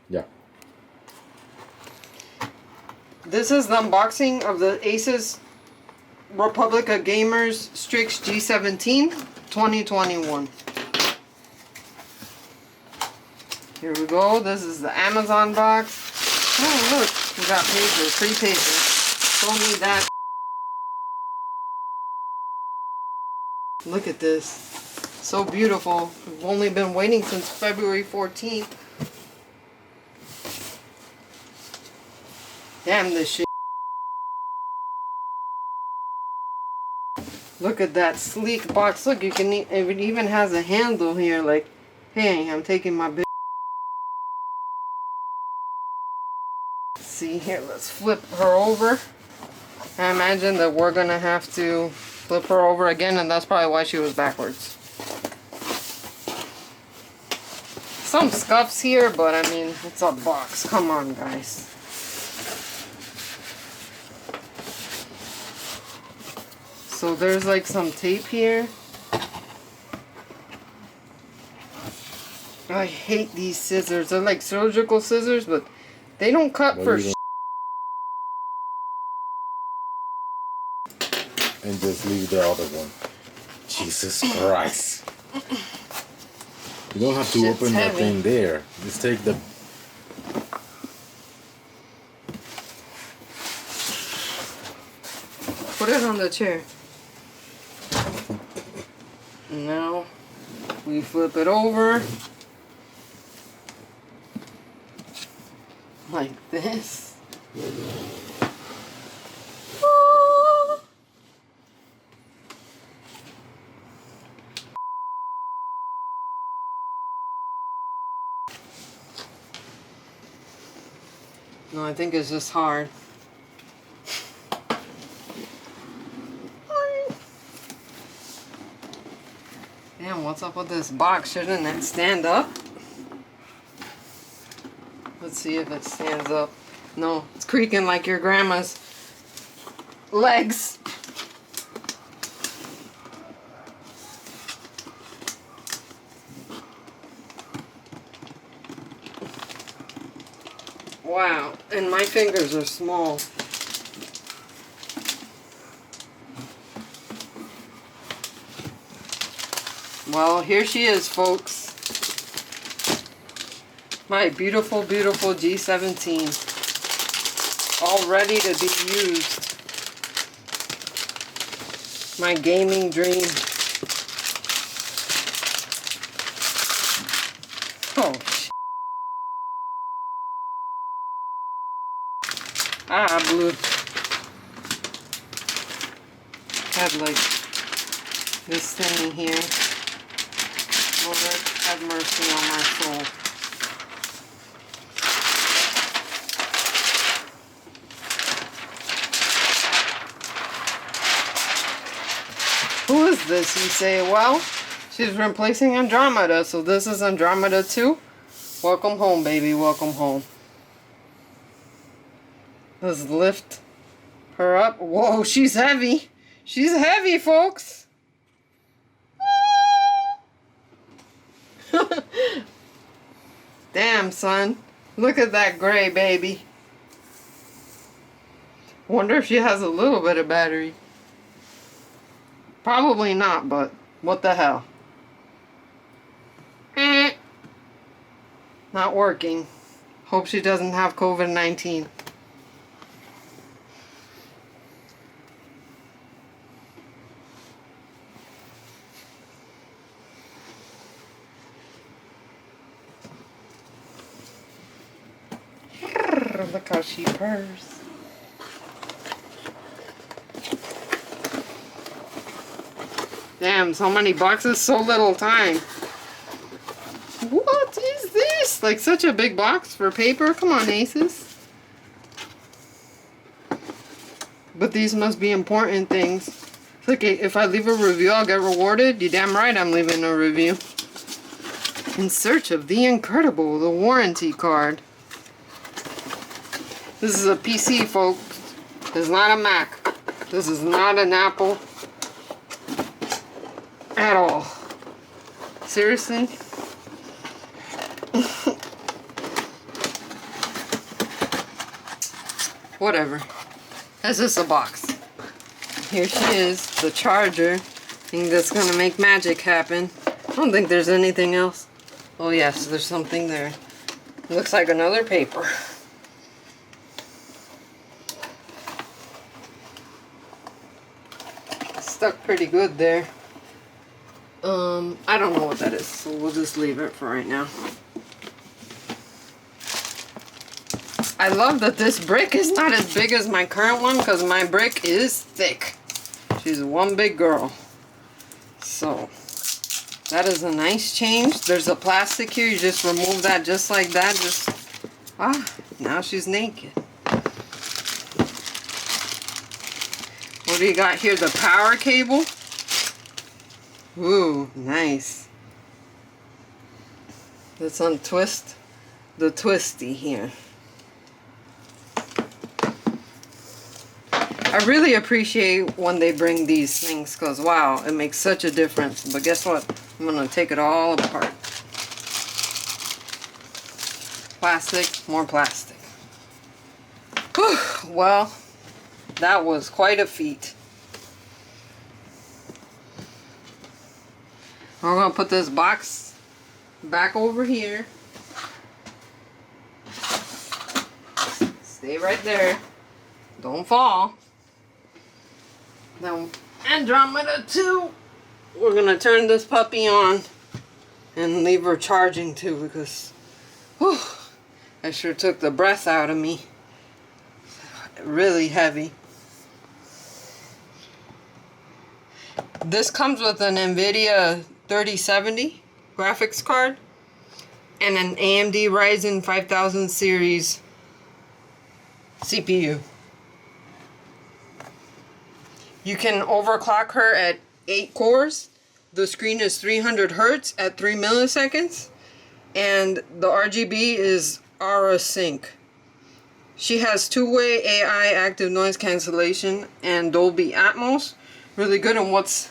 Yeah. This is the unboxing of the Asus Republica Gamers Strix G17 2021. Here we go. This is the Amazon box. Oh look, we got paper, free paper. Don't need that. Look at this. So beautiful. We've only been waiting since February 14th. Damn this shit. Look at that sleek box. Look, you can. It even has a handle here. Like, hey, I'm taking my big. See here. Let's flip her over. I imagine that we're gonna have to flip her over again, and that's probably why she was backwards. Some scuffs here, but I mean, it's a box. Come on, guys. So there's like some tape here. I hate these scissors. They're like surgical scissors, but they don't cut for shit. And just leave the other one. Jesus Christ. You don't have to Shit's open that heavy. thing there. Just take the... Put it on the chair. Now we flip it over like this. No, I think it's just hard. Damn, what's up with this box? Shouldn't it stand up? Let's see if it stands up. No, it's creaking like your grandma's legs. Wow, and my fingers are small. Well, here she is, folks. My beautiful, beautiful G17. All ready to be used. My gaming dream. Oh, shit. I blew. Had like this thing here. Lord, have mercy on my soul. Who is this, you say? Well, she's replacing Andromeda, so this is Andromeda 2. Welcome home, baby, welcome home. Let's lift her up. Whoa, she's heavy. She's heavy, folks. Damn, son. Look at that gray baby. Wonder if she has a little bit of battery. Probably not, but what the hell. Not working. Hope she doesn't have COVID-19. Look how she purrs. Damn, so many boxes, so little time. What is this? Like such a big box for paper? Come on, Asus. But these must be important things. Look, if I leave a review, I'll get rewarded. You damn right I'm leaving a review. In search of the incredible, the warranty card. This is a PC, folks. This is not a Mac. This is not an Apple at all. Seriously? Whatever. That's just a box. Here she is, the charger. Thing that's gonna make magic happen. I don't think there's anything else. Oh yes, there's something there. Looks like another paper. Stuck pretty good there. I don't know what that is, so we'll just leave it for right now. I love that this brick is not as big as my current one because my brick is thick. She's one big girl. So, that is a nice change. There's a plastic here. You just remove that just like that. Just, now she's naked. What do you got here? The power cable. Ooh, nice. Let's untwist the twisty here. I really appreciate when they bring these things because, wow, it makes such a difference. But guess what? I'm going to take it all apart. Plastic, more plastic. Whew, well, that was quite a feat. We're going to put this box back over here. Stay right there. Don't fall. Now, Andromeda 2. We're going to turn this puppy on and leave her charging too because whew, that sure took the breath out of me. Really heavy. This comes with an NVIDIA 3070 graphics card and an AMD Ryzen 5000 series CPU. You can overclock her at 8 cores. The screen is 300 Hertz at 3 milliseconds. And the RGB is Aura Sync. She has two-way AI active noise cancellation and Dolby Atmos. Really good. And what's...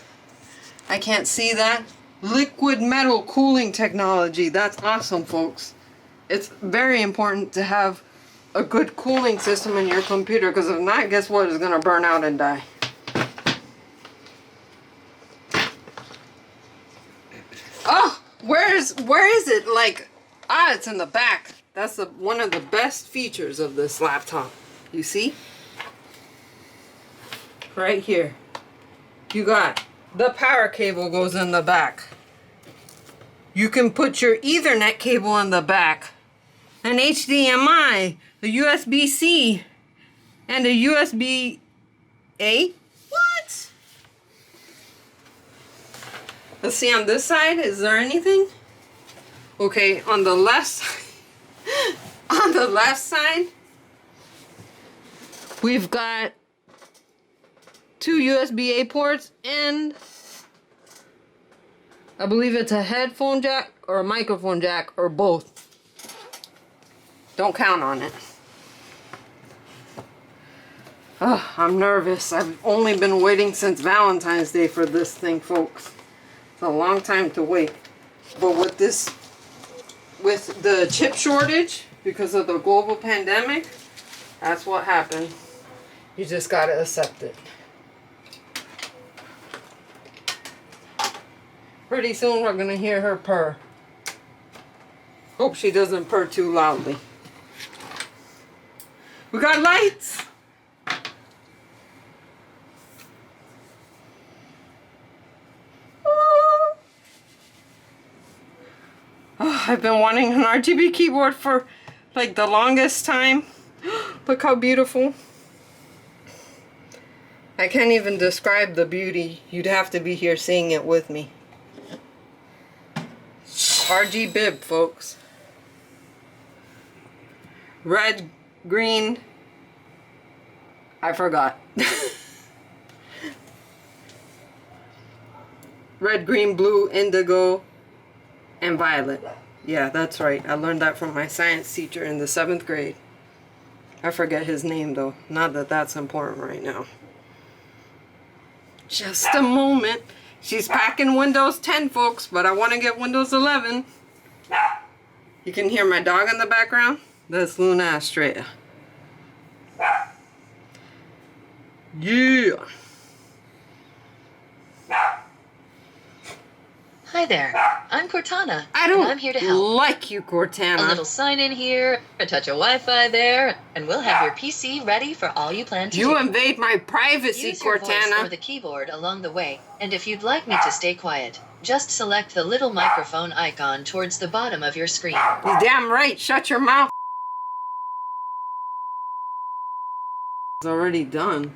I can't see that. Liquid metal cooling technology. That's awesome, folks. It's very important to have a good cooling system in your computer because if not, guess what? It's going to burn out and die. Oh, where is it? Like, it's in the back. That's one of the best features of this laptop. You see? Right here. You got the power cable goes in the back. You can put your Ethernet cable in the back. An HDMI, a USB-C, and a USB-A. What? Let's see on this side. Is there anything? Okay, on the left side, on the left side, we've got 2 USB-A ports and I believe it's a headphone jack or a microphone jack or both. Don't count on it. Oh, I'm nervous. I've only been waiting since Valentine's Day for this thing, folks. It's a long time to wait. But with this, with the chip shortage, because of the global pandemic, that's what happened. You just gotta accept it. Pretty soon we're gonna hear her purr. Hope she doesn't purr too loudly. We got lights! Oh, I've been wanting an RGB keyboard for like the longest time. Look how beautiful. I can't even describe the beauty. You'd have to be here seeing it with me. RG bib, folks. Red, green, I forgot. Red, green, blue, indigo, and violet. Yeah, that's right. I learned that from my science teacher in the 7th grade. I forget his name though. Not that that's important right now. Just a moment. She's packing Windows 10, folks, but I want to get Windows 11. You can hear my dog in the background. That's Luna Astrea. Yeah. Hi there, I'm Cortana. I don't and I'm here to help. like you, Cortana. A little sign in here, a touch of Wi-Fi there, and we'll have your PC ready for all you plan to do. You invade my privacy, Use your voice Cortana. or the keyboard along the way, and if you'd like me to stay quiet, just select the little microphone icon towards the bottom of your screen. You damn right. Shut your mouth. It's already done.